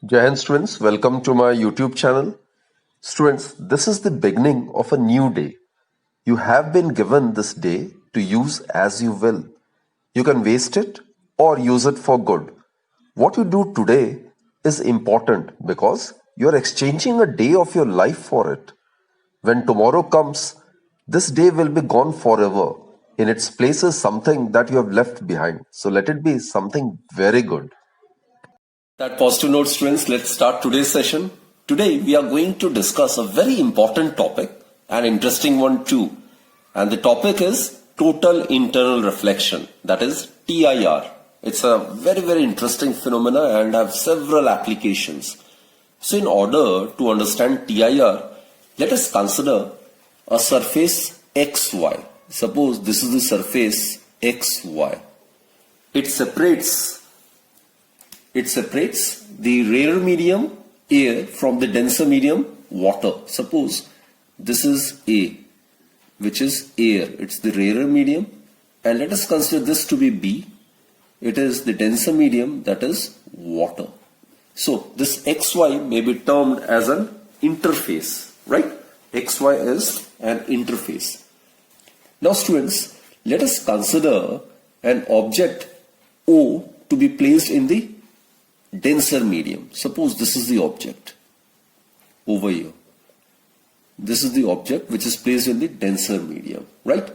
Jai Hind students, welcome to my YouTube channel. Students, this is the beginning of a new day. You have been given this day to use as you will. You can waste it or use it for good. What you do today is important because you are exchanging a day of your life for it. When tomorrow comes, this day will be gone forever. In its place is something that you have left behind. So let it be something very good. That positive note, students, let's start today's session. Today we are going to discuss a very important topic, an interesting one too. And the topic is total internal reflection, that is TIR. It's a very interesting phenomena and have several applications. So in order to understand TIR, let us consider a surface XY. Suppose this is the surface XY. It separates the rarer medium air from the denser medium water. Suppose this is A, which is air. It's the rarer medium. And let us consider this to be B. It is the denser medium, that is water. So this XY may be termed as an interface, right? XY is an interface. Now students, let us consider an object O to be placed in the denser medium. Suppose this is the object over here. This is the object which is placed in the denser medium, right?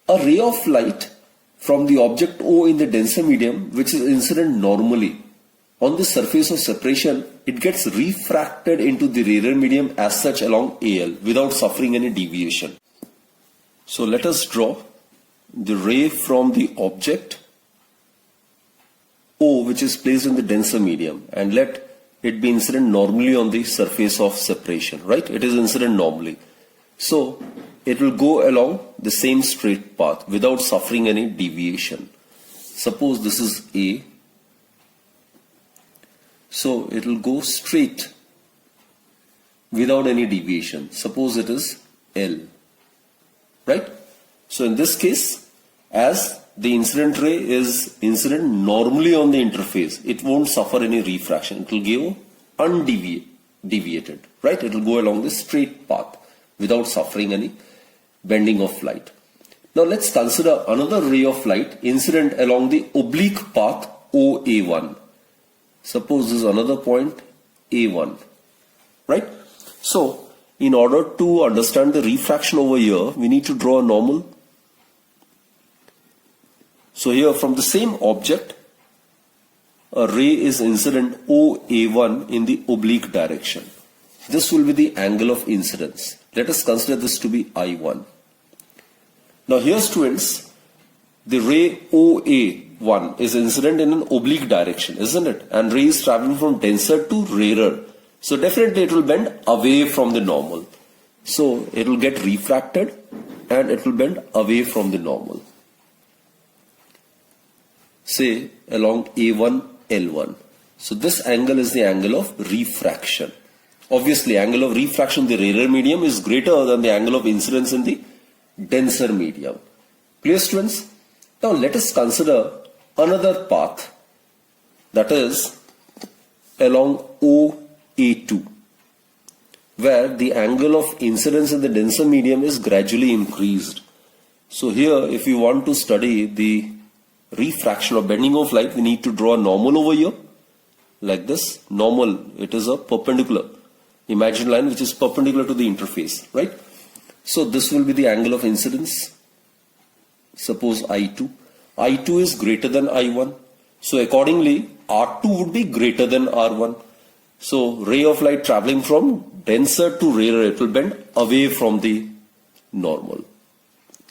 A ray of light from the object O in the denser medium, which is incident normally on the surface of separation, it gets refracted into the rarer medium as such along AL without suffering any deviation. So let us draw the ray from the object O, which is placed in the denser medium, and let it be incident normally on the surface of separation, right? It is incident normally. So it will go along the same straight path without suffering any deviation. Suppose this is A. So it will go straight without any deviation. Suppose it is L, right? So in this case, as the incident ray is incident normally on the interface, it won't suffer any refraction. It will go undeviated, right? It will go along the straight path without suffering any bending of light. Now let's consider another ray of light incident along the oblique path OA1. Suppose this is another point A1, right? So in order to understand the refraction over here, we need to draw a normal. So here from the same object, a ray is incident OA1 in the oblique direction. This will be the angle of incidence. Let us consider this to be I1. Now here students, the ray OA1 is incident in an oblique direction, isn't it? And ray is traveling from denser to rarer. So definitely it will bend away from the normal. So it will get refracted and it will bend away from the normal. Say along A1, L1. So this angle is the angle of refraction. Obviously, angle of refraction in the rarer medium is greater than the angle of incidence in the denser medium. Clear, students? Now let us consider another path, that is along OA2, where the angle of incidence in the denser medium is gradually increased. So here, if you want to study the refraction or bending of light, we need to draw a normal over here, like this. Normal, it is a perpendicular imaginary line which is perpendicular to the interface, right? So this will be the angle of incidence. Suppose I2. I2 is greater than I1. So accordingly, R2 would be greater than R1. So ray of light traveling from denser to rarer, it will bend away from the normal.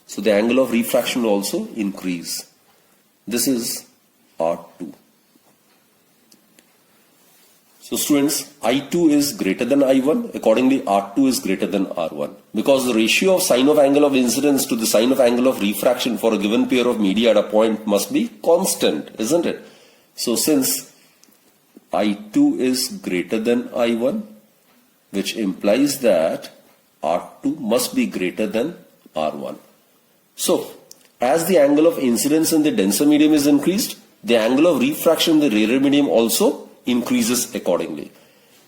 So the angle of refraction will also increase. This is R2. So students, I2 is greater than I1. Accordingly, R2 is greater than R1. Because the ratio of sine of angle of incidence to the sine of angle of refraction for a given pair of media at a point must be constant, isn't it? So since I2 is greater than I1, which implies that R2 must be greater than R1. So as the angle of incidence in the denser medium is increased, the angle of refraction in the rarer medium also increases accordingly.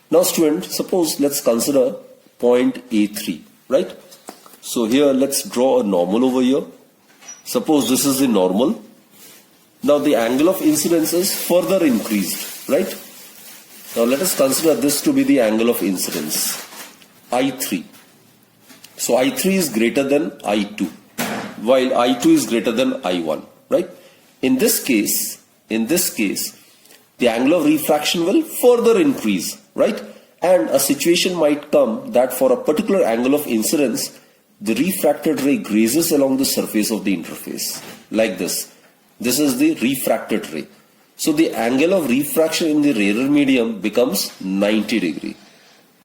Now student, suppose let's consider point A3, right? So here let's draw a normal over here. Suppose this is the normal. Now the angle of incidence is further increased, right? Now let us consider this to be the angle of incidence, I3. So I3 is greater than I2, while I2 is greater than I1, right? In this case, the angle of refraction will further increase, right? And a situation might come that for a particular angle of incidence, the refracted ray grazes along the surface of the interface, like this. This is the refracted ray. So the angle of refraction in the rarer medium becomes 90 degree.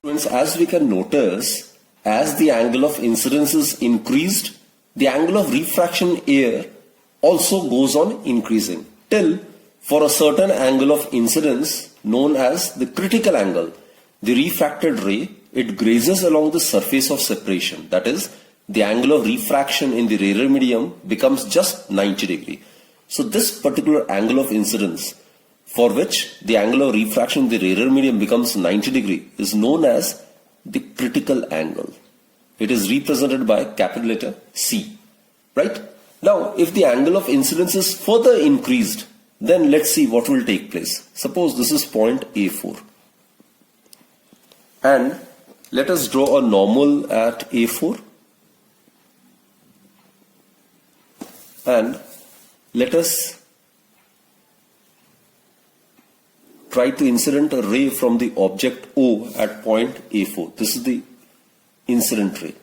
As we can notice, as the angle of incidence is increased, the angle of refraction here also goes on increasing till for a certain angle of incidence known as the critical angle, the refracted ray, it grazes along the surface of separation. That is, the angle of refraction in the rarer medium becomes just 90 degree. So this particular angle of incidence for which the angle of refraction in the rarer medium becomes 90 degree is known as the critical angle. It is represented by capital letter C, right? Now, if the angle of incidence is further increased, then let's see what will take place. Suppose this is point A4. And let us draw a normal at A4. And let us try to incident a ray from the object O at point A4. This is the incident ray.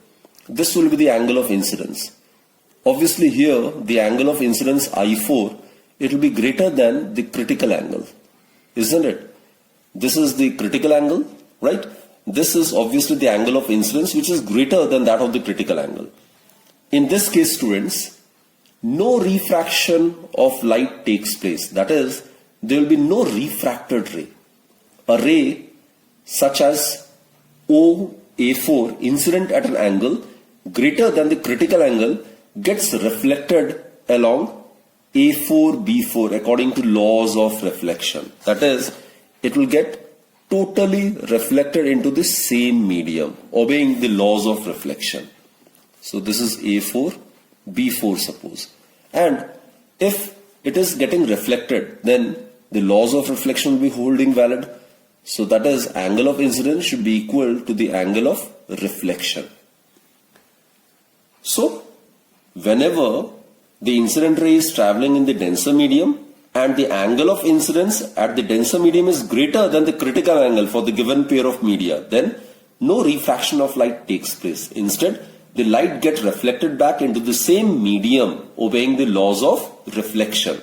This will be the angle of incidence. Obviously here the angle of incidence I4, it will be greater than the critical angle, isn't it? This is the critical angle, right? This is obviously the angle of incidence which is greater than that of the critical angle. In this case, students, no refraction of light takes place. That is, there will be no refracted ray. A ray such as OA4 incident at an angle greater than the critical angle gets reflected along A4, B4 according to laws of reflection. That is, it will get totally reflected into the same medium, obeying the laws of reflection. So this is A4, B4 suppose. And if it is getting reflected, then the laws of reflection will be holding valid. So that is, angle of incidence should be equal to the angle of reflection. So whenever the incident ray is traveling in the denser medium and the angle of incidence at the denser medium is greater than the critical angle for the given pair of media, then no refraction of light takes place. Instead, the light gets reflected back into the same medium, obeying the laws of reflection.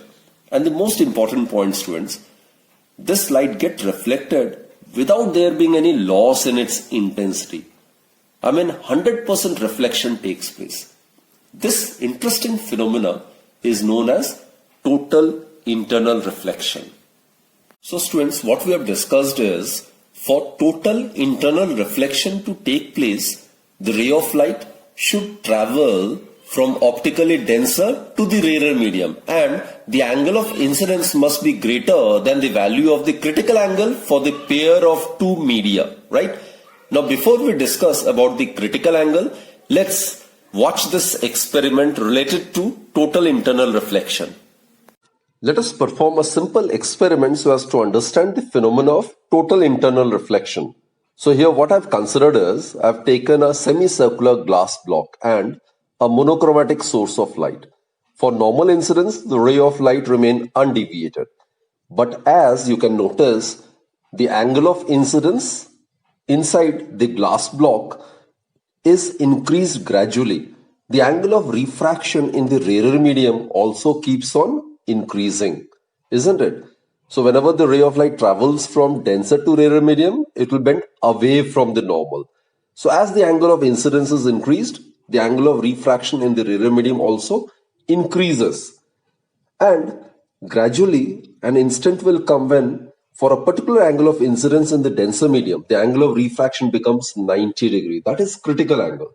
And the most important point, students, this light gets reflected without there being any loss in its intensity. 100% reflection takes place. This interesting phenomena is known as total internal reflection. So students, what we have discussed is, for total internal reflection to take place, the ray of light should travel from optically denser to the rarer medium, and the angle of incidence must be greater than the value of the critical angle for the pair of two media, right? Now before we discuss about the critical angle, let's watch this experiment related to total internal reflection. Let us perform a simple experiment so as to understand the phenomena of total internal reflection. So here what I've considered is, I've taken a semicircular glass block and a monochromatic source of light. For normal incidence, the ray of light remain undeviated. But as you can notice, the angle of incidence inside the glass block is increased gradually. The angle of refraction in the rarer medium also keeps on increasing, isn't it? So whenever the ray of light travels from denser to rarer medium, it will bend away from the normal. So as the angle of incidence is increased, the angle of refraction in the rarer medium also increases. And gradually an instant will come when, for a particular angle of incidence in the denser medium, the angle of refraction becomes 90 degree. That is critical angle.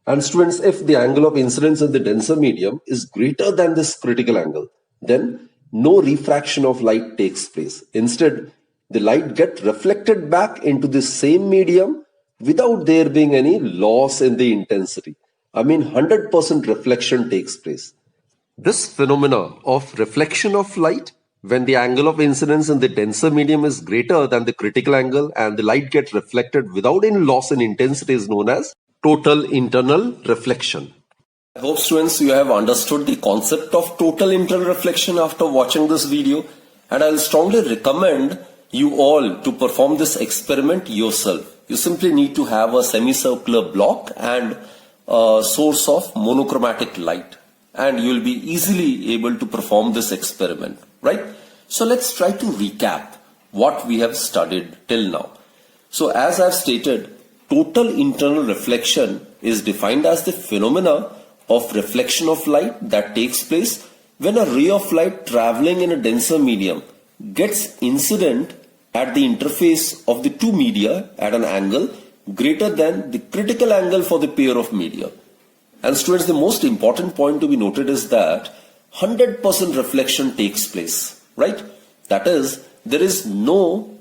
And students, if the angle of incidence in the denser medium is greater than this critical angle, then no refraction of light takes place. Instead, the light get reflected back into the same medium without there being any loss in the intensity. I mean, 100% reflection takes place. This phenomena of reflection of light, when the angle of incidence in the denser medium is greater than the critical angle and the light gets reflected without any loss in intensity, is known as total internal reflection. I hope students you have understood the concept of total internal reflection after watching this video, and I'll strongly recommend you all to perform this experiment yourself. You simply need to have a semicircular block and a source of monochromatic light, and you'll be easily able to perform this experiment, right? So let's try to recap what we have studied till now. So as I've stated, total internal reflection is defined as the phenomena of reflection of light that takes place when a ray of light traveling in a denser medium gets incident at the interface of the two media at an angle greater than the critical angle for the pair of media. And students, the most important point to be noted is that 100% reflection takes place, right? That is, there is no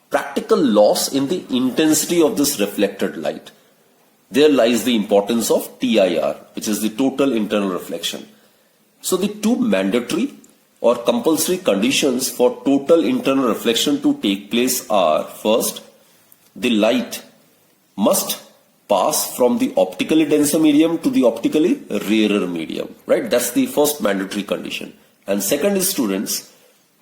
practical loss in the intensity of this reflected light. There lies the importance of TIR, which is the total internal reflection. So the two mandatory or compulsory conditions for total internal reflection to take place are: first, the light must pass from the optically denser medium to the optically rarer medium, right? That's the first mandatory condition. And second is, students,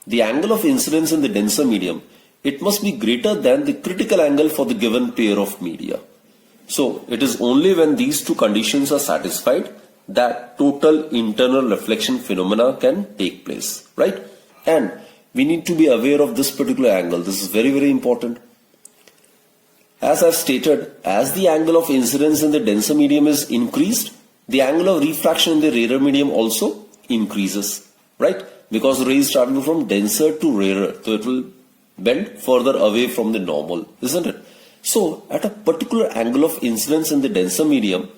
the angle of incidence in the denser medium, it must be greater than the critical angle for the given pair of media. So it is only when these two conditions are satisfied that total internal reflection phenomena can take place, right? And we need to be aware of this particular angle. This is very, very important. As I've stated, as the angle of incidence in the denser medium is increased, the angle of refraction in the rarer medium also increases, right? Because the ray is traveling from denser to rarer, so it will bend further away from the normal, isn't it? So at a particular angle of incidence in the denser medium,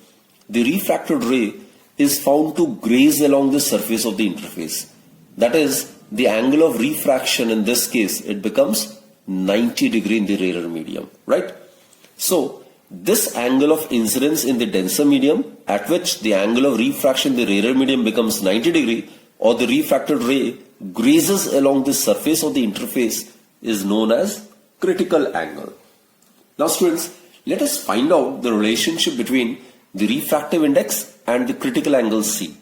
the refracted ray is found to graze along the surface of the interface. That is, the angle of refraction in this case, it becomes 90 degree in the rarer medium, right? So this angle of incidence in the denser medium, at which the angle of refraction in the rarer medium becomes 90 degree, or the refracted ray grazes along the surface of the interface, is known as critical angle. Now students, let us find out the relationship between the refractive index and the critical angle C.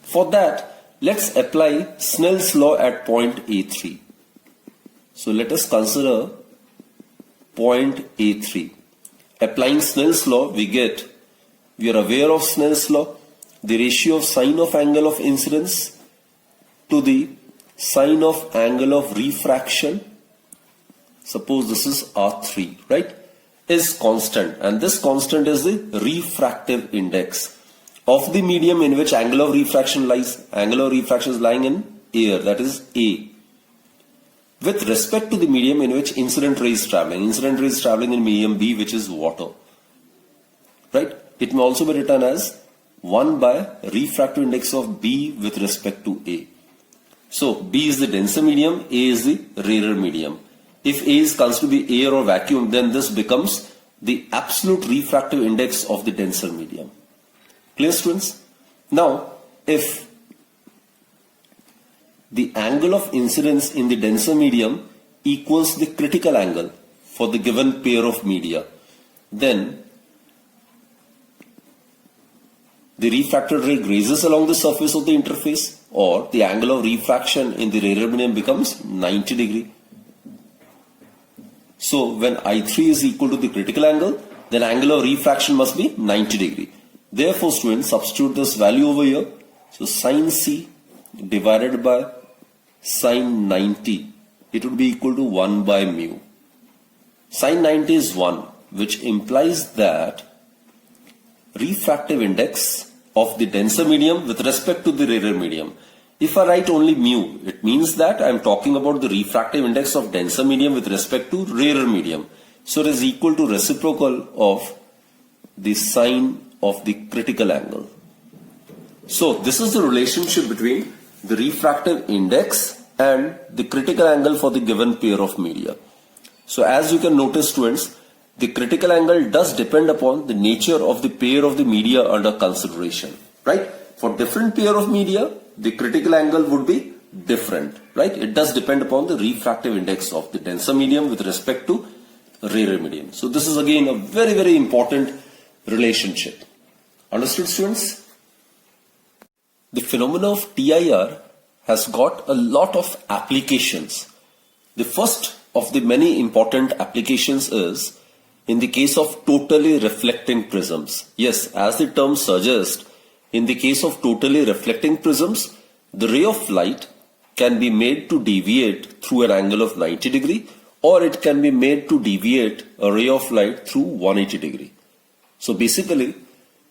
For that, let's apply Snell's law at point A3. So let us consider point A3. Applying Snell's law, we are aware of Snell's law, the ratio of sine of angle of incidence to the sine of angle of refraction, suppose this is R3, right, is constant, and this constant is the refractive index of the medium in which angle of refraction lies. Angle of refraction is lying in air, that is A, with respect to the medium in which incident ray is traveling. Incident ray is traveling in medium B, which is water, right? It may also be written as 1 by refractive index of B with respect to A. So B is the denser medium, A is the rarer medium. If A is considered to be air or vacuum, then this becomes the absolute refractive index of the denser medium. Clear, students? Now, if the angle of incidence in the denser medium equals the critical angle for the given pair of media, then the refracted ray grazes along the surface of the interface, or the angle of refraction in the rarer medium becomes 90 degree. So when I3 is equal to the critical angle, then angle of refraction must be 90 degree. Therefore, students, substitute this value over here. So sine C divided by sine 90, it would be equal to 1 by mu. Sine 90 is 1, which implies that refractive index of the denser medium with respect to the rarer medium. If I write only mu, it means that I am talking about the refractive index of denser medium with respect to rarer medium. So it is equal to reciprocal of the sine of the critical angle. So this is the relationship between the refractive index and the critical angle for the given pair of media. So as you can notice, students, the critical angle does depend upon the nature of the pair of the media under consideration, right? For different pair of media, the critical angle would be different, right? It does depend upon the refractive index of the denser medium with respect to rarer medium. So this is again a very, very important relationship. Understood, students? The phenomena of TIR has got a lot of applications. The first of the many important applications is in the case of totally reflecting prisms. Yes, as the term suggests, in the case of totally reflecting prisms, the ray of light can be made to deviate through an angle of 90 degree, or it can be made to deviate a ray of light through 180 degree. So basically,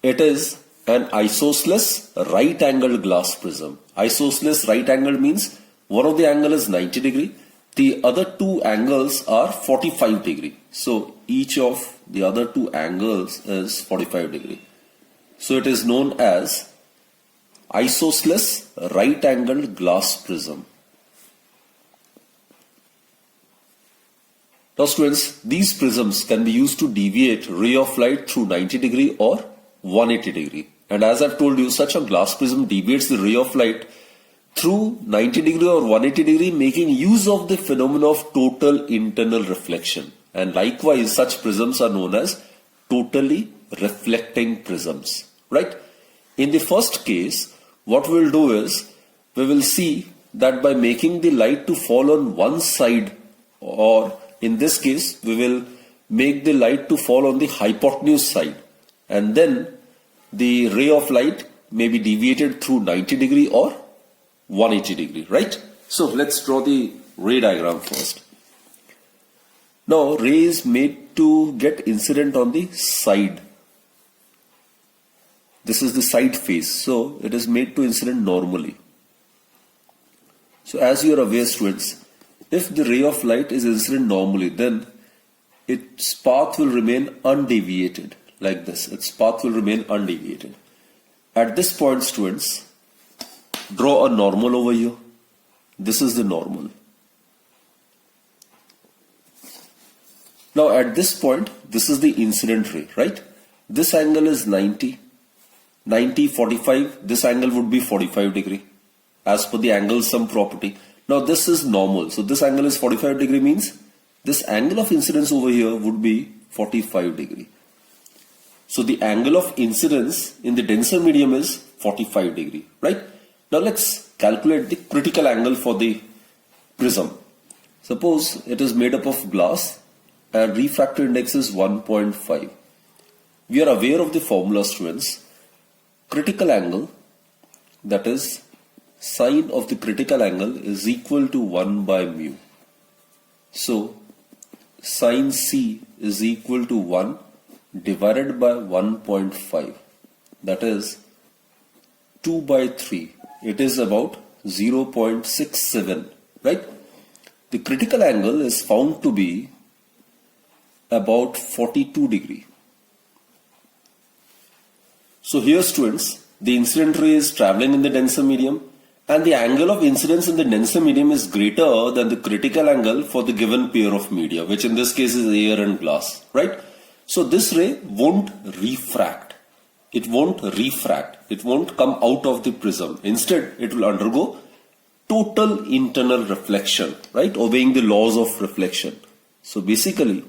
it is an isosceles right angled glass prism. Isosceles right angled means one of the angle is 90 degree, the other two angles are 45 degree. So each of the other two angles is 45 degree. So it is known as isosceles right angled glass prism. Now students, these prisms can be used to deviate ray of light through 90 degree or 180 degree. And as I've told you, such a glass prism deviates the ray of light through 90 degree or 180 degree, making use of the phenomenon of total internal reflection. And likewise, such prisms are known as totally reflecting prisms, right? In the first case, what we'll do is, we will see that by making the light to fall on one side, or in this case, we will make the light to fall on the hypotenuse side, and then the ray of light may be deviated through 90 degree or 180 degree, right? So let's draw the ray diagram first. Now ray is made to get incident on the side. This is the side face, so it is made to incident normally. So as you are aware, students, if the ray of light is incident normally, then its path will remain undeviated, like this. Its path will remain undeviated. At this point, students, draw a normal over here. This is the normal. Now at this point, this is the incident ray, right? This angle is 90, 45. This angle would be 45 degree as per the angle sum property. Now this is normal. So this angle is 45 degree, means this angle of incidence over here would be 45 degree. So the angle of incidence in the denser medium is 45 degree, right? Now let's calculate the critical angle for the prism. Suppose it is made up of glass and refractive index is 1.5. We are aware of the formula, students. Critical angle, that is sine of the critical angle, is equal to 1 by mu. So sine C is equal to 1 divided by 1.5, that is 2 by 3. It is about 0.67, right? The critical angle is found to be about 42 degree. So here, students, the incident ray is traveling in the denser medium, and the angle of incidence in the denser medium is greater than the critical angle for the given pair of media, which in this case is air and glass, right? So this ray won't refract. It won't refract. It won't come out of the prism. Instead, it will undergo total internal reflection, right? Obeying the laws of reflection. So basically,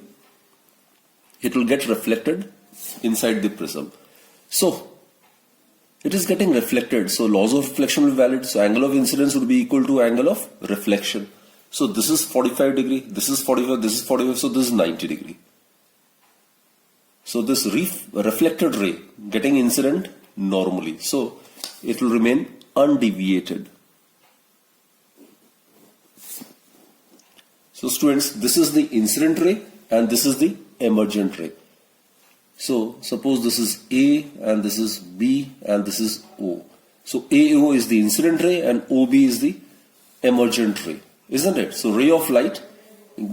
it will get reflected inside the prism. So it is getting reflected. So laws of reflection will be valid. So angle of incidence would be equal to angle of reflection. So this is 45 degree. This is 45. This is 45. So this is 90 degree. So this reflected ray getting incident normally. So it will remain undeviated. So students, this is the incident ray and this is the emergent ray. So suppose this is A and this is B and this is O. So AO is the incident ray and OB is the emergent ray, isn't it? So ray of light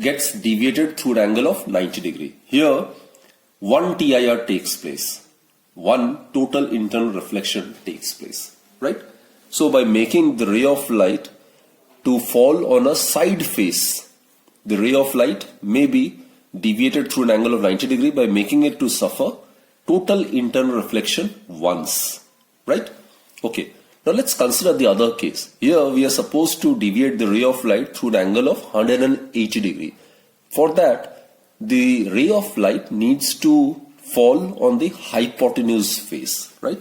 gets deviated through an angle of 90 degree. Here, one TIR takes place. One total internal reflection takes place, right? So by making the ray of light to fall on a side face, the ray of light may be deviated through an angle of 90 degree by making it to suffer total internal reflection once, right? Okay, now let's consider the other case. Here we are supposed to deviate the ray of light through an angle of 180 degree. For that, the ray of light needs to fall on the hypotenuse face, right?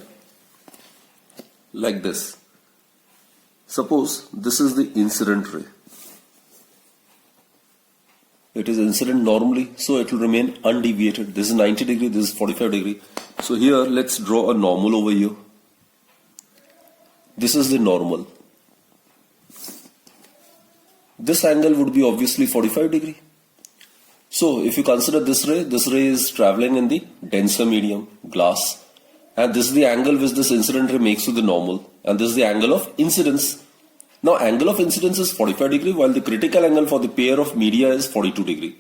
Like this. Suppose this is the incident ray. It is incident normally, so it will remain undeviated. This is 90 degree, this is 45 degree. So here let's draw a normal over here. This is the normal. This angle would be obviously 45 degree. So if you consider this ray is traveling in the denser medium, glass. And this is the angle which this incident ray makes to the normal. And this is the angle of incidence. Now angle of incidence is 45 degree while the critical angle for the pair of media is 42 degree.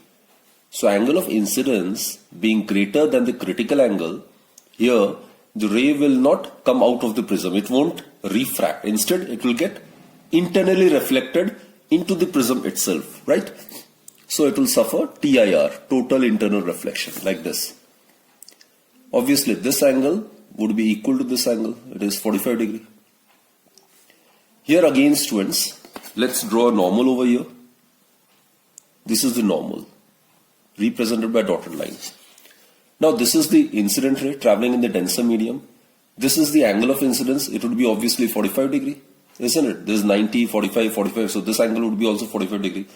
So angle of incidence being greater than the critical angle, here the ray will not come out of the prism. It won't refract. Instead it will get internally reflected into the prism itself, right? So it will suffer TIR, total internal reflection, like this. Obviously this angle would be equal to this angle. It is 45 degree. Here again students, let's draw a normal over here. This is the normal, represented by dotted lines. Now this is the incident ray traveling in the denser medium. This is the angle of incidence. It would be obviously 45 degree, isn't it? This is 90, 45, 45. So this angle would be also 45 degree.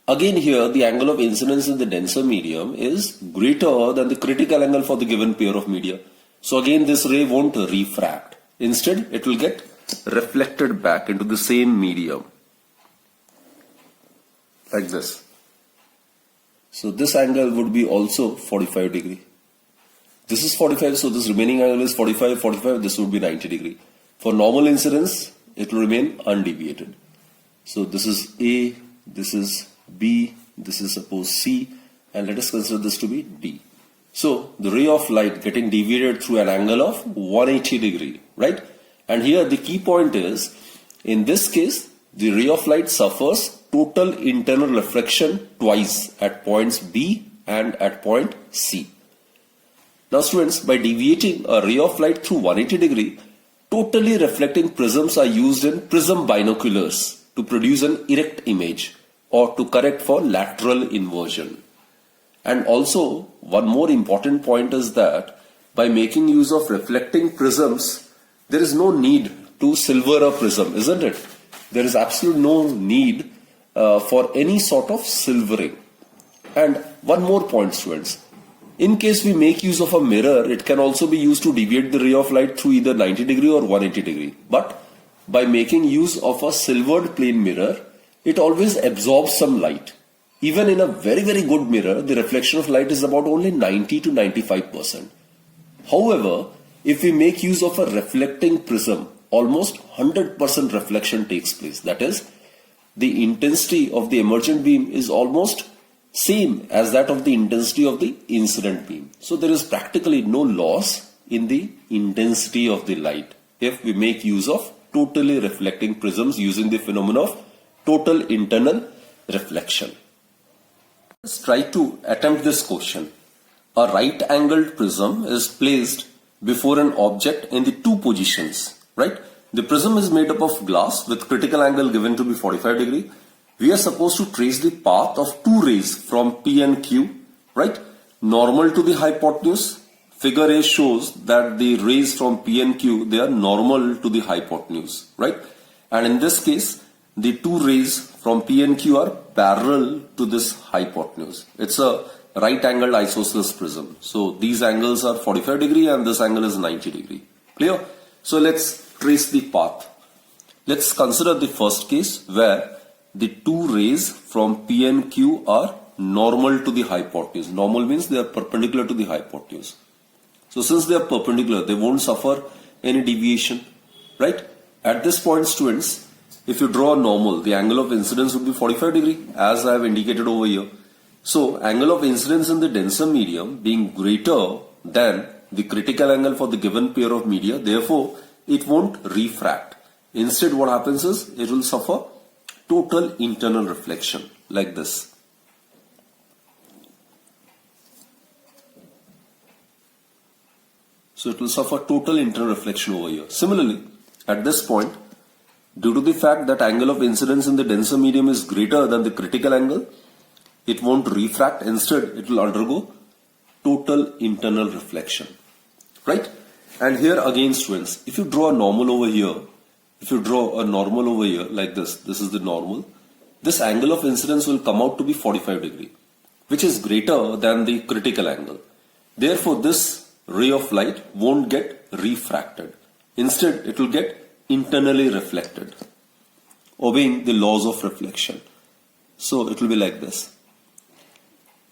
Again here, the angle of incidence in the denser medium is greater than the critical angle for the given pair of media. So again, this ray won't refract. Instead, it will get reflected back into the same medium. Like this. So this angle would be also 45 degree. This is 45, so this remaining angle is 45, 45, this would be 90 degree. For normal incidence, it will remain undeviated. So this is A, this is B, this is suppose C, and let us consider this to be D. So the ray of light getting deviated through an angle of 180 degree, right? And here the key point is, in this case, the ray of light suffers total internal reflection twice at points B and at point C. Now students, by deviating a ray of light through 180 degree, totally reflecting prisms are used in prism binoculars to produce an erect image or to correct for lateral inversion. And also, one more important point is that by making use of reflecting prisms, there is no need to silver a prism, isn't it? There is absolutely no need for any sort of silvering. And one more point, students. In case we make use of a mirror, it can also be used to deviate the ray of light through either 90 degree or 180 degree. But by making use of a silvered plane mirror, it always absorbs some light. Even in a very, very good mirror, the reflection of light is about only 90 to 95%. However, if we make use of a reflecting prism, almost 100% reflection takes place. That is, the intensity of the emergent beam is almost same as that of the intensity of the incident beam. So there is practically no loss in the intensity of the light if we make use of totally reflecting prisms using the phenomenon of total internal reflection. Let's try to attempt this question. A right-angled prism is placed before an object in the two positions, right? The prism is made up of glass with critical angle given to be 45 degree. We are supposed to trace the path of two rays from P and Q, right? Normal to the hypotenuse. Figure A shows that the rays from P and Q, they are normal to the hypotenuse, right? And in this case, the two rays from P and Q are parallel to this hypotenuse. It's a right angled isosceles prism. So these angles are 45 degree and this angle is 90 degree. Clear? So let's trace the path. Let's consider the first case where the two rays from P and Q are normal to the hypotenuse. Normal means they are perpendicular to the hypotenuse. So since they are perpendicular, they won't suffer any deviation, right? At this point, students, if you draw a normal, the angle of incidence would be 45 degree as I have indicated over here. So angle of incidence in the denser medium being greater than the critical angle for the given pair of media, therefore it won't refract. Instead what happens is it will suffer total internal reflection like this. So it will suffer total internal reflection over here. Similarly, at this point, due to the fact that angle of incidence in the denser medium is greater than the critical angle, it won't refract. Instead, it will undergo total internal reflection. Right? And here again, students, if you draw a normal over here, like this is the normal, this angle of incidence will come out to be 45 degree, which is greater than the critical angle. Therefore, this ray of light won't get refracted. Instead, it will get internally reflected, obeying the laws of reflection. So it will be like this.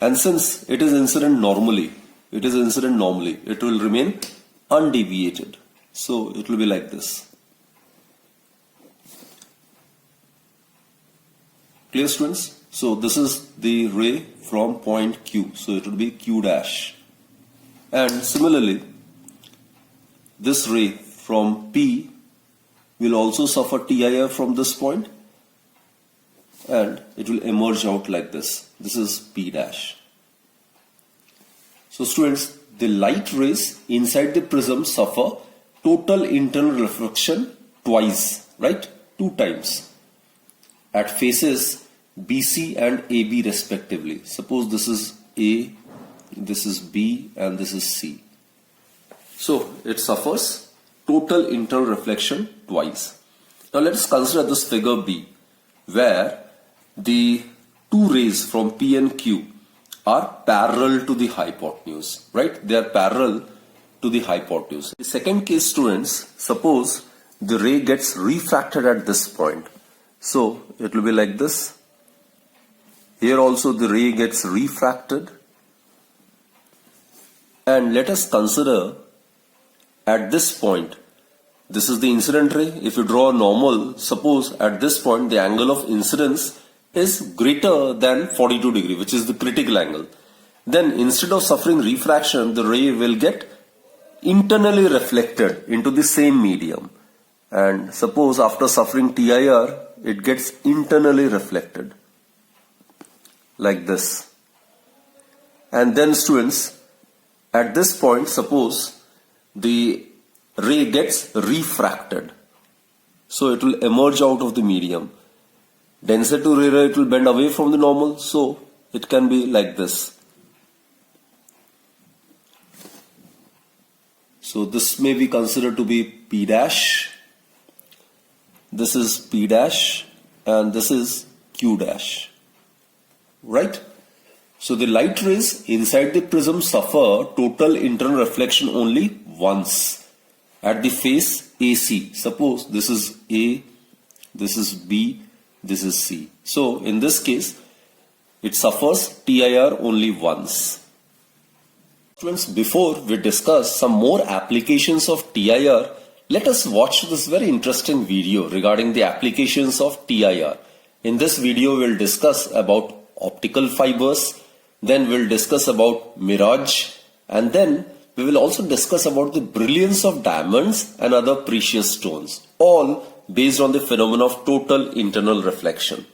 And since it is incident normally, it will remain undeviated. So it will be like this. Clear, students? So this is the ray from point Q. So it will be Q dash. And similarly, this ray from P will also suffer TIR from this point, and it will emerge out like this. This is P dash. So students, the light rays inside the prism suffer total internal reflection twice, right? 2 times at faces BC and AB respectively. Suppose this is A, this is B, and this is C. So it suffers total internal reflection twice. Now let us consider this figure B, where the 2 rays from P and Q are parallel to the hypotenuse, right? They are parallel to the hypotenuse. The second case, students, suppose the ray gets refracted at this point. So it will be like this. Here also the ray gets refracted. And let us consider at this point, this is the incident ray. If you draw a normal, suppose at this point the angle of incidence is greater than 42 degree, which is the critical angle. Then instead of suffering refraction, the ray will get internally reflected into the same medium. And suppose after suffering TIR, it gets internally reflected like this. And then students, at this point, suppose the ray gets refracted. So it will emerge out of the medium. Denser to rarer, it will bend away from the normal. So it can be like this. So this may be considered to be P dash. This is P dash and this is Q dash. Right? So the light rays inside the prism suffer total internal reflection only once at the face AC. Suppose this is A, this is B, this is C. So in this case, it suffers TIR only once. Students, before we discuss some more applications of TIR, let us watch this very interesting video regarding the applications of TIR. In this video, we'll discuss about optical fibers, then we'll discuss about mirage, and then we will also discuss about the brilliance of diamonds and other precious stones, all based on the phenomenon of total internal reflection.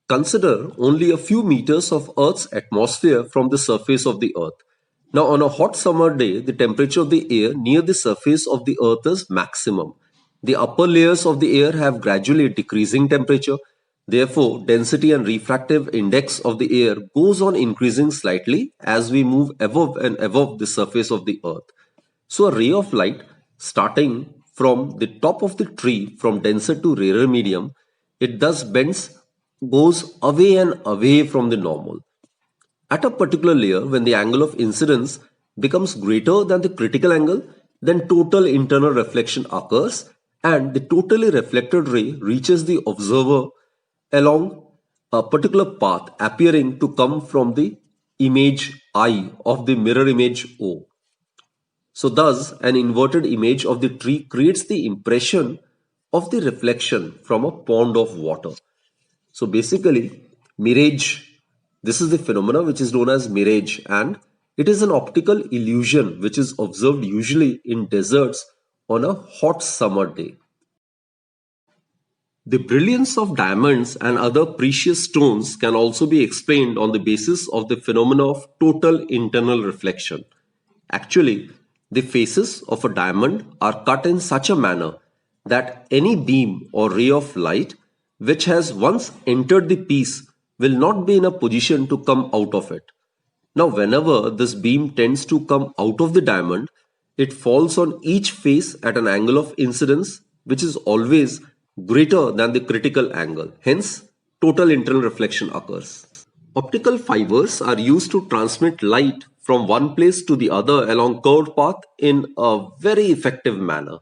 Consider only a few meters of Earth's atmosphere from the surface of the Earth. Now, on a hot summer day, the temperature of the air near the surface of the Earth is maximum. The upper layers of the air have gradually decreasing temperature. Therefore, density and refractive index of the air goes on increasing slightly as we move above and above the surface of the Earth. So, a ray of light starting from the top of the tree from denser to rarer medium, it thus goes away and away from the normal. At a particular layer, when the angle of incidence becomes greater than the critical angle, then total internal reflection occurs and the totally reflected ray reaches the observer along a particular path appearing to come from the image I of the mirror image O. So thus, an inverted image of the tree creates the impression of the reflection from a pond of water. So basically, mirage, this is the phenomena which is known as mirage, and it is an optical illusion which is observed usually in deserts on a hot summer day. The brilliance of diamonds and other precious stones can also be explained on the basis of the phenomena of total internal reflection. Actually, the faces of a diamond are cut in such a manner that any beam or ray of light which has once entered the piece will not be in a position to come out of it. Now, whenever this beam tends to come out of the diamond, it falls on each face at an angle of incidence which is always greater than the critical angle. Hence, total internal reflection occurs. Optical fibers are used to transmit light from one place to the other along curved path in a very effective manner.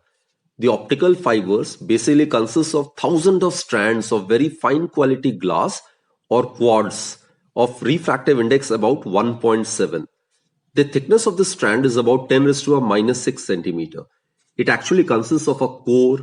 The optical fibers basically consist of thousands of strands of very fine quality glass or quartz of refractive index about 1.7. The thickness of the strand is about 10 raised to a minus 6 centimeter. It actually consists of a core,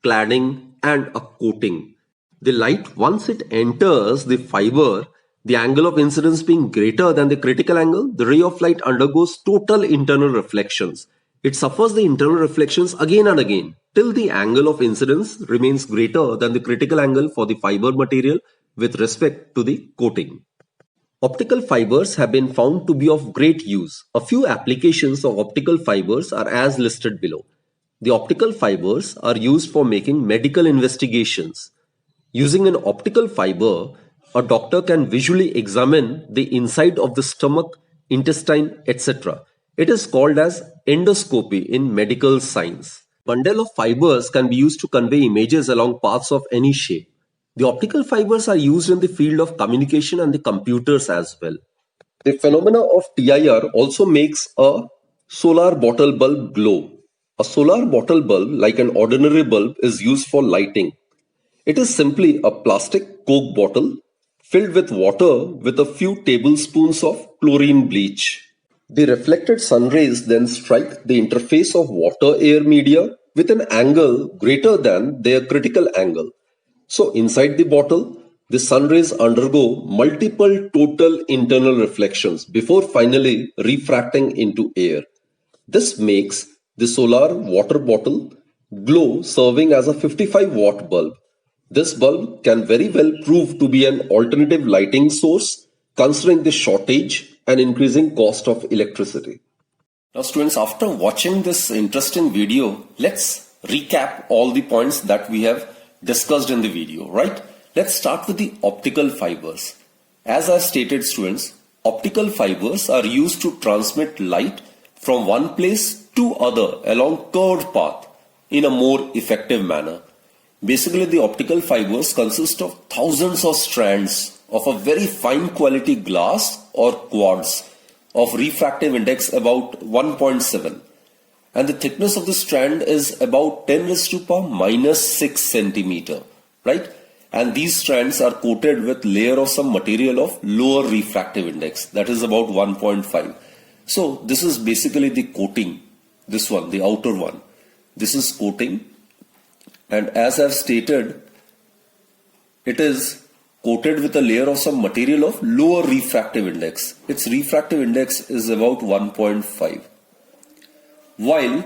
cladding and a coating. The light, once it enters the fiber, the angle of incidence being greater than the critical angle, the ray of light undergoes total internal reflections. It suffers the internal reflections again and again till the angle of incidence remains greater than the critical angle for the fiber material with respect to the coating. Optical fibers have been found to be of great use. A few applications of optical fibers are as listed below. The optical fibers are used for making medical investigations. Using an optical fiber, a doctor can visually examine the inside of the stomach, intestine, etc. It is called as endoscopy in medical science. Bundle of fibers can be used to convey images along paths of any shape. The optical fibers are used in the field of communication and the computers as well. The phenomena of TIR also makes a solar bottle bulb glow. A solar bottle bulb, like an ordinary bulb, is used for lighting. It is simply a plastic Coke bottle filled with water with a few tablespoons of chlorine bleach. The reflected sun rays then strike the interface of water-air media with an angle greater than their critical angle. So inside the bottle, the sun rays undergo multiple total internal reflections before finally refracting into air. This makes the solar water bottle glow, serving as a 55-watt bulb. This bulb can very well prove to be an alternative lighting source considering the shortage and increasing cost of electricity. Now students, after watching this interesting video, let's recap all the points that we have discussed in the video, right? Let's start with the optical fibers. As I stated students, optical fibers are used to transmit light from one place to other along curved path in a more effective manner. Basically, the optical fibers consist of thousands of strands of a very fine quality glass or quartz of refractive index about 1.7, and the thickness of the strand is about 10 raised to power minus 6 centimeter, right? And these strands are coated with layer of some material of lower refractive index, that is about 1.5. So this is basically the coating, this one, the outer one. This is coating, and as I've stated, it is coated with a layer of some material of lower refractive index. Its refractive index is about 1.5. While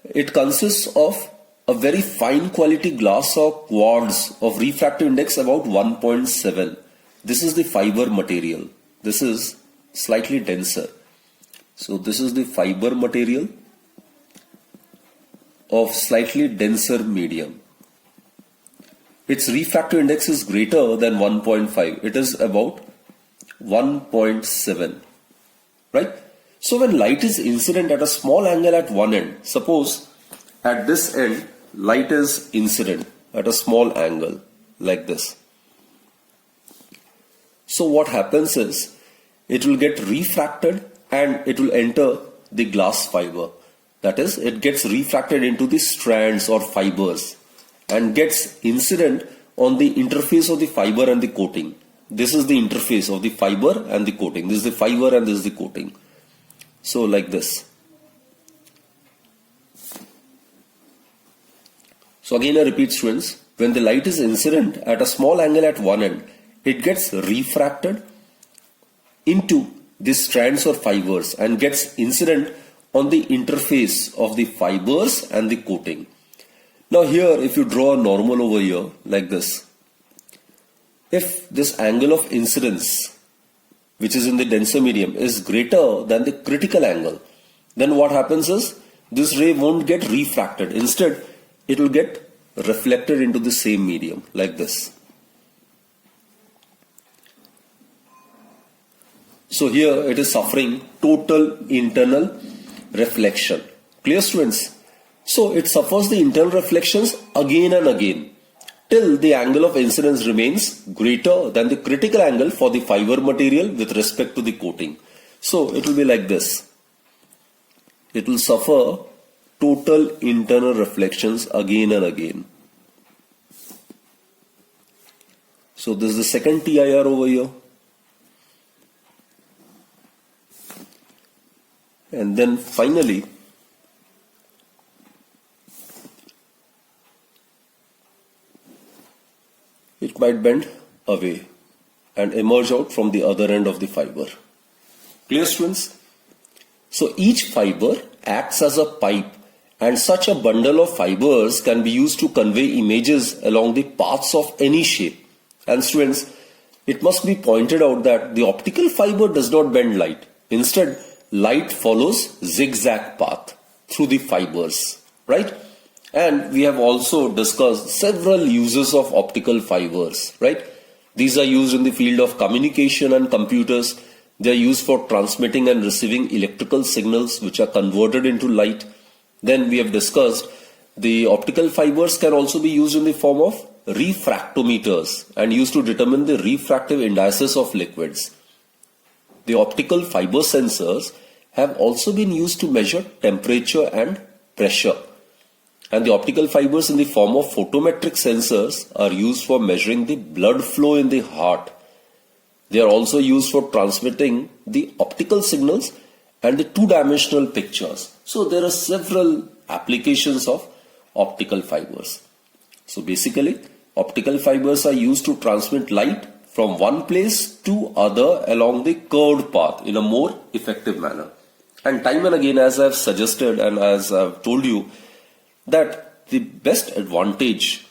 it consists of a very fine quality glass or quartz of refractive index about 1.7. This is the fiber material. This is slightly denser. So this is the fiber material of slightly denser medium. Its refractive index is greater than 1.5. It is about 1.7, right? So when light is incident at a small angle at one end, suppose at this end light is incident at a small angle like this. So what happens is it will get refracted and it will enter the glass fiber. That is, it gets refracted into the strands or fibers and gets incident on the interface of the fiber and the coating. This is the interface of the fiber and the coating. This is the fiber and this is the coating. So like this. So again I repeat students, when the light is incident at a small angle at one end, it gets refracted into the strands or fibers and gets incident on the interface of the fibers and the coating. Now here, if you draw a normal over here like this, if this angle of incidence, which is in the denser medium, is greater than the critical angle, then what happens is this ray won't get refracted. Instead, it will get reflected into the same medium like this. So here it is suffering total internal reflection. Clear, students? So it suffers the internal reflections again and again till the angle of incidence remains greater than the critical angle for the fiber material with respect to the coating. So it will be like this. It will suffer total internal reflections again and again. So this is the second TIR over here. And then finally, it might bend away and emerge out from the other end of the fiber. Clear, students? So each fiber acts as a pipe, and such a bundle of fibers can be used to convey images along the paths of any shape. And students, it must be pointed out that the optical fiber does not bend light. Instead, light follows zigzag path through the fibers, right? And we have also discussed several uses of optical fibers, right? These are used in the field of communication and computers. They are used for transmitting and receiving electrical signals which are converted into light. Then we have discussed the optical fibers can also be used in the form of refractometers and used to determine the refractive indices of liquids. The optical fiber sensors have also been used to measure temperature and pressure. And the optical fibers in the form of photometric sensors are used for measuring the blood flow in the heart. They are also used for transmitting the optical signals and the two-dimensional pictures. So there are several applications of optical fibers. So basically, optical fibers are used to transmit light from one place to other along the curved path in a more effective manner. And time and again, as I've suggested and as I've told you, that the best advantage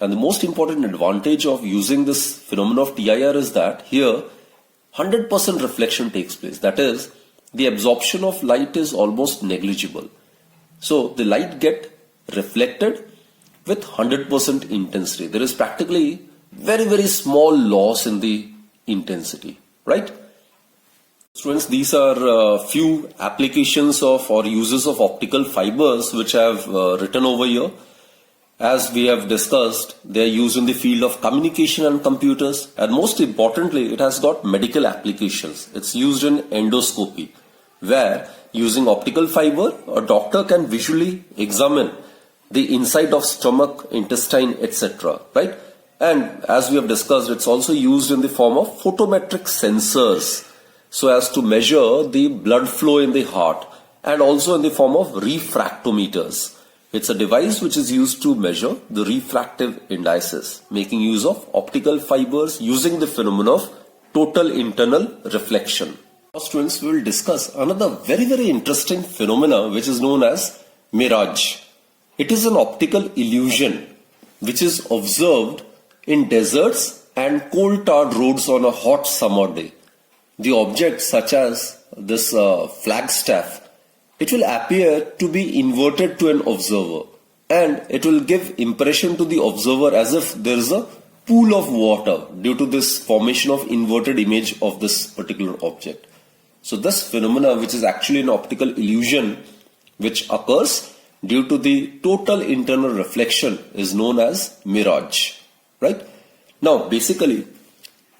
and the most important advantage of using this phenomenon of TIR is that here 100% reflection takes place. That is, the absorption of light is almost negligible. So the light get reflected with 100% intensity. There is practically very small loss in the intensity, right? Students, these are few applications of or uses of optical fibers which I have written over here. As we have discussed, they are used in the field of communication and computers, and most importantly, it has got medical applications. It's used in endoscopy, where using optical fiber, a doctor can visually examine the inside of stomach, intestine, etc. Right? And as we have discussed, it's also used in the form of photometric sensors, so as to measure the blood flow in the heart, and also in the form of refractometers. It's a device which is used to measure the refractive indices, making use of optical fibers using the phenomenon of total internal reflection. Now, students, we will discuss another very interesting phenomena which is known as mirage. It is an optical illusion which is observed in deserts and coal-tarred roads on a hot summer day. The object, such as this flagstaff, it will appear to be inverted to an observer, and it will give impression to the observer as if there is a pool of water due to this formation of inverted image of this particular object. So this phenomena, which is actually an optical illusion which occurs due to the total internal reflection, is known as mirage, right? Now basically,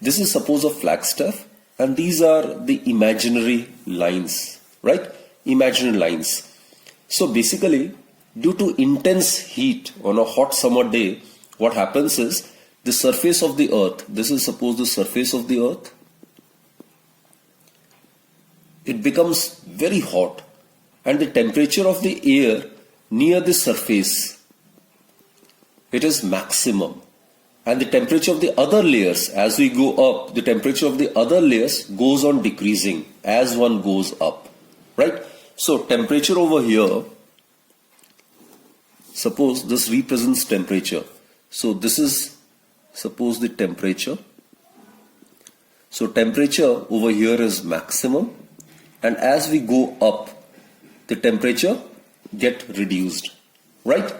this is suppose a flagstaff, and these are the imaginary lines, right? Imaginary lines. So basically, due to intense heat on a hot summer day, what happens is the surface of the earth, this is suppose the surface of the earth, it becomes very hot, and the temperature of the air near the surface, it is maximum. And the temperature of the other layers, as we go up, the temperature of the other layers goes on decreasing as one goes up, right? So temperature over here, suppose this represents temperature. So this is suppose the temperature. So temperature over here is maximum, and as we go up, the temperature get reduced, right?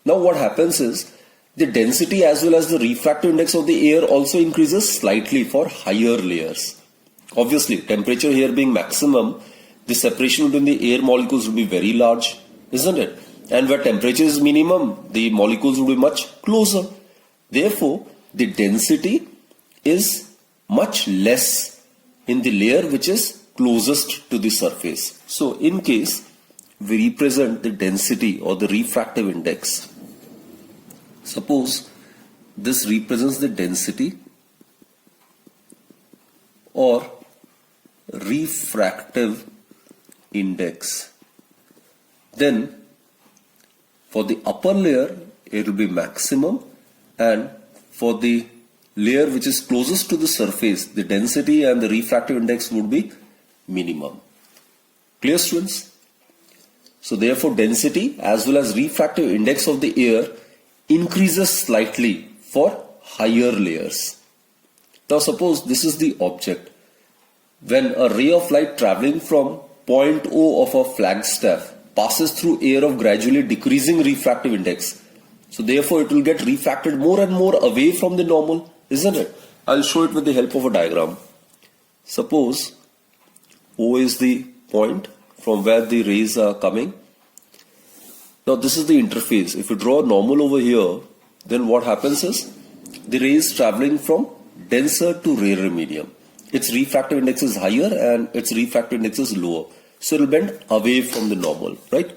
Now what happens is the density as well as the refractive index of the air also increases slightly for higher layers. Obviously, temperature here being maximum, the separation between the air molecules will be very large, isn't it? And where temperature is minimum, the molecules will be much closer. Therefore, the density is much less in the layer which is closest to the surface. So, in case we represent the density or the refractive index, suppose this represents the density or refractive index, then for the upper layer it will be maximum, and for the layer which is closest to the surface, the density and the refractive index would be minimum. Clear, students? So therefore density as well as refractive index of the air increases slightly for higher layers. Now suppose this is the object. When a ray of light traveling from point O of a flagstaff passes through air of gradually decreasing refractive index, so therefore it will get refracted more and more away from the normal, isn't it? I'll show it with the help of a diagram. Suppose O is the point from where the rays are coming. Now this is the interface. If you draw a normal over here, then what happens is the rays traveling from denser to rarer medium. Its refractive index is higher and its refractive index is lower. So it will bend away from the normal, right?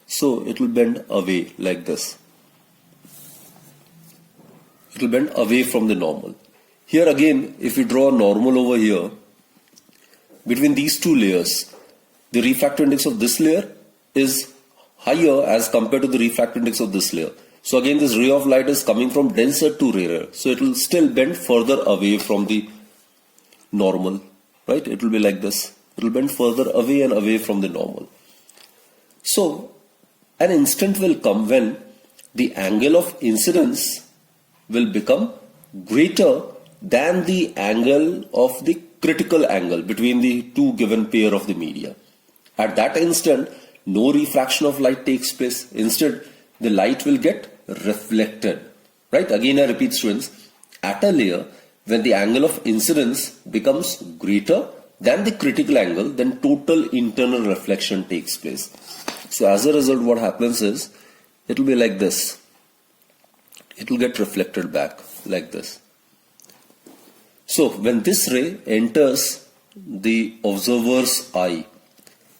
So it will bend away like this. It will bend away from the normal. Here again, if you draw a normal over here, between these two layers, the refractive index of this layer is higher as compared to the refractive index of this layer. So again, this ray of light is coming from denser to rarer. So it will still bend further away from the normal, right? It will be like this. It will bend further away and away from the normal. So an instant will come when the angle of incidence will become greater than the angle of the critical angle between the two given pair of the media. At that instant, no refraction of light takes place. Instead, the light will get reflected, right? Again, I repeat, students, at a layer, when the angle of incidence becomes greater than the critical angle, then total internal reflection takes place. So as a result, what happens is, it will be like this. It will get reflected back like this. So when this ray enters the observer's eye,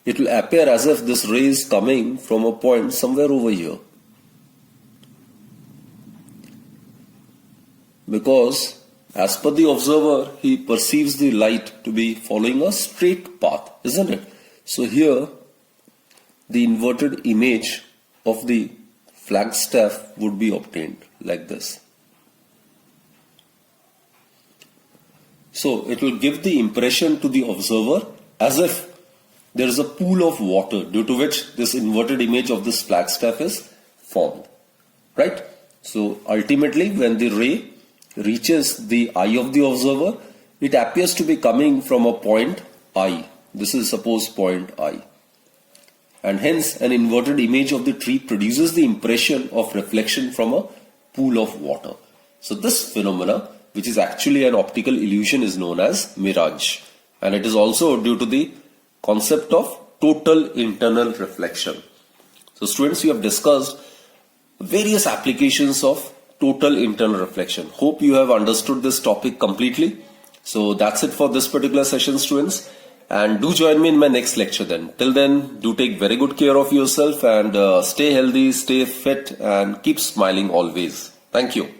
it will appear as if this ray is coming from a point somewhere over here. Because as per the observer, he perceives the light to be following a straight path, isn't it? So here, the inverted image of the flagstaff would be obtained like this. So it will give the impression to the observer as if there is a pool of water due to which this inverted image of this flagstaff is formed, right? So ultimately, when the ray reaches the eye of the observer, it appears to be coming from a point I. This is suppose point I. And hence an inverted image of the tree produces the impression of reflection from a pool of water. So this phenomena, which is actually an optical illusion, is known as mirage. And it is also due to the concept of total internal reflection. So students, we have discussed various applications of total internal reflection. Hope you have understood this topic completely. So that's it for this particular session, students. And do join me in my next lecture then. Till then, do take very good care of yourself and stay healthy, stay fit and keep smiling always. Thank you.